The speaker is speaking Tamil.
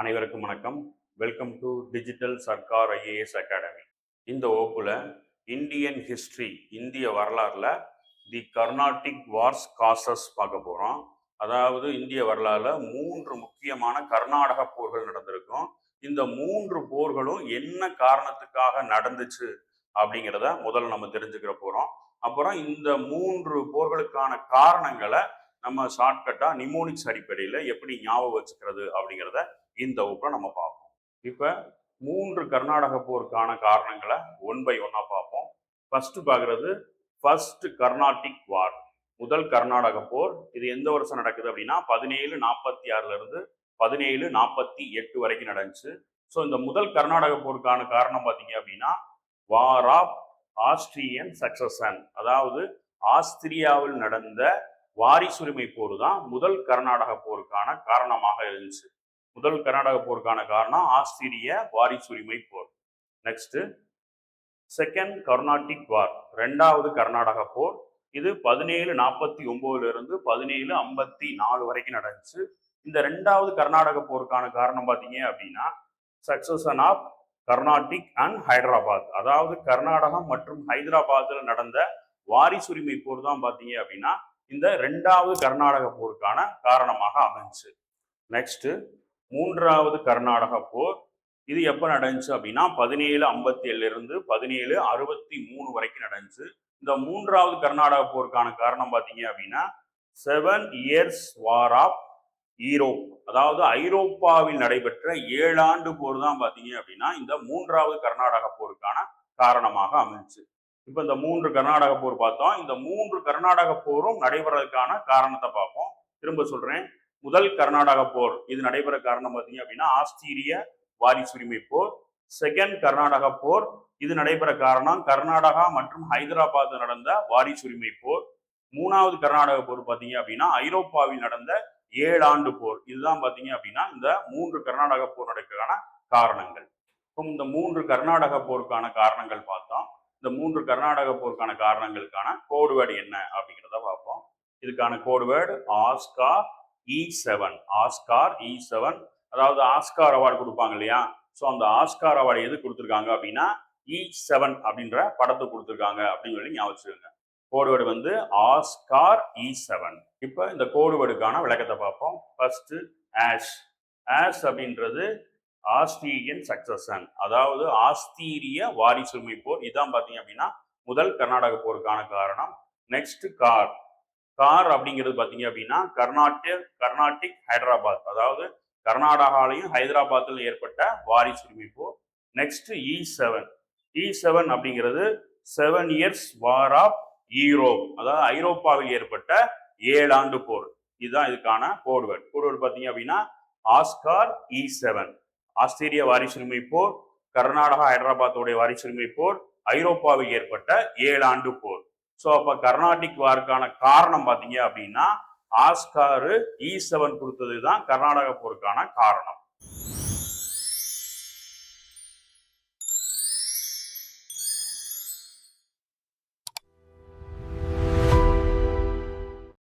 அனைவருக்கும் வணக்கம். Welcome to digital Sarkar IAS academy. இந்த வகுப்புல இந்தியன் ஹிஸ்டரி, இந்திய வரலாறுல தி கர்நாடிக் வார்ஸ் காசஸ் பார்க்க போறோம். அதாவது இந்திய வரலாறுல 3 முக்கியமான கர்நாடக போர்கள் நடந்திருக்கும். இந்த 3 போர்களும் என்ன காரணத்துக்காக நடந்துச்சு அப்படிங்கிறத முதல்ல நம்ம தெரிஞ்சுக்கிற போறோம். அப்புறம் இந்த 3 போர்களுக்கான காரணங்களை நம்ம ஷார்ட்கட்டா நிமோனிக்ஸ் அடிப்படையில் எப்படி ஞாபகம் வச்சுக்கிறது அப்படிங்கிறத இந்த வகுப்புல நம்ம பார்ப்போம். இப்ப 3 கர்நாடக போருக்கான காரணங்களை ஒன் பை ஒன்னா பார்ப்போம். ஃபர்ஸ்ட் பார்க்கறது ஃபர்ஸ்ட் கர்நாடிக் வார், முதல் கர்நாடக போர். இது எந்த வருஷம் நடக்குது அப்படின்னா 1746 இருந்து 1748 வரைக்கும் நடந்துச்சு. ஸோ இந்த முதல் கர்நாடக போருக்கான காரணம் பார்த்தீங்க அப்படின்னா வார் ஆஃப் ஆஸ்திரியன் சக்சஷன், அதாவது ஆஸ்திரியாவில் நடந்த வாரிசுரிமை போர் தான் முதல் கர்நாடக போருக்கான காரணமாக இருந்துச்சு. முதல் கர்நாடக போருக்கான காரணம் ஆஸ்திரிய வாரிசுரிமை போர். நெக்ஸ்ட் செகண்ட் கர்நாடிக் வார், இரண்டாவது கர்நாடக போர். இது 1749 இருந்து 1754 வரைக்கும் நடந்துச்சு. இந்த இரண்டாவது கர்நாடக போருக்கான காரணம் பார்த்தீங்க அப்படின்னா succession of Carnatic and Hyderabad, அதாவது கர்நாடகம் மற்றும் ஹைதராபாத்தில் நடந்த வாரிசுரிமை போர் தான் பார்த்தீங்க அப்படின்னா இந்த இரண்டாவது கர்நாடக போருக்கான காரணமாக அமைஞ்சு. நெக்ஸ்ட் மூன்றாவது கர்நாடக போர். இது எப்ப நடந்துச்சு அப்படின்னா 1757 இருந்து 1763 வரைக்கும் நடந்துச்சு. இந்த மூன்றாவது கர்நாடக போருக்கான காரணம் பார்த்தீங்க அப்படின்னா 7 இயர்ஸ் வார் ஆஃப் ஈரோப், அதாவது ஐரோப்பாவில் நடைபெற்ற 7 ஆண்டு போர் தான் பார்த்தீங்க அப்படின்னா இந்த மூன்றாவது கர்நாடக போருக்கான காரணமாக அமைஞ்சு. இப்ப இந்த 3 கர்நாடக போர் பார்த்தோம். இந்த 3 கர்நாடக போரும் நடைபெறதுக்கான காரணத்தை பார்ப்போம். திரும்ப சொல்றேன், முதல் கர்நாடக போர் இது நடைபெற காரணம் பார்த்தீங்க அப்படின்னா ஆஸ்திரிய வாரிசுரிமை போர். செகண்ட் கர்நாடக போர் இது நடைபெற காரணம் கர்நாடகா மற்றும் ஹைதராபாத் நடந்த வாரிசுரிமை போர். மூணாவது கர்நாடக போர் பார்த்தீங்க அப்படின்னா ஐரோப்பாவில் நடந்த 7 ஆண்டு போர். இதுதான் பார்த்தீங்க அப்படின்னா இந்த 3 கர்நாடக போர் நடக்கான காரணங்கள். இந்த 3 கர்நாடக போருக்கான காரணங்கள் பார்த்தோம். இந்த 3 கர்நாடக போருக்கான காரணங்களுக்கான கோடுவேர்டு என்ன அப்படிங்கிறத பார்ப்போம். இதுக்கான கோடுவேர்டு ஆஸ்கார் E7. ஆஸ்கார் E7, அதாவது ஆஸ்கார் அவார்டு கொடுப்பாங்க இல்லையா? ஸோ அந்த ஆஸ்கார் அவார்டு எது கொடுத்துருக்காங்க அப்படின்னா E7 அப்படின்ற படத்தை கொடுத்துருக்காங்க அப்படின்னு சொல்லி ஞாபகம் வச்சுக்கோங்க. கோடுவேர்டு வந்து ஆஸ்கார் E7. இப்போ இந்த கோடுவேர்டுக்கான விளக்கத்தை பார்ப்போம். First ash. ஆஷ் அப்படின்றது ஆஸ்திரியன் சக்சஷன், அதாவது ஆஸ்திரிய வாரிசுரிமை போர். இதான் பார்த்தீங்க அப்படின்னா முதல் கர்நாடக போருக்கான காரணம். Next car. கார் அப்படிங்கிறது பார்த்தீங்க அப்படின்னா கர்நாடிக் ஹைதராபாத், அதாவது கர்நாடகாலையும் ஹைதராபாத்தில் ஏற்பட்ட வாரிசுரிமை போர். Next E7. E7 அப்படிங்கிறது 7 இயர்ஸ் வார் ஆஃப் ஈரோப், அதாவது ஐரோப்பாவில் ஏற்பட்ட 7 ஆண்டு போர். இதுதான் இதுக்கான கோடுவேர்டு. கோடுவேர்டு பார்த்தீங்க அப்படின்னா ஆஸ்கார் E7, ஆஸ்திரிய வாரிசுரிமை போர், கர்நாடகா ஹைதராபாத்தோடைய வாரிசுரிமை போர், ஐரோப்பாவில் ஏற்பட்ட 7 ஆண்டு போர். ஸோ அப்ப கர்நாடிக் வாருக்கான காரணம் பார்த்தீங்க அப்படின்னா ஆஸ்கார் E7 கொடுத்தது தான் கர்நாடக போருக்கான காரணம்.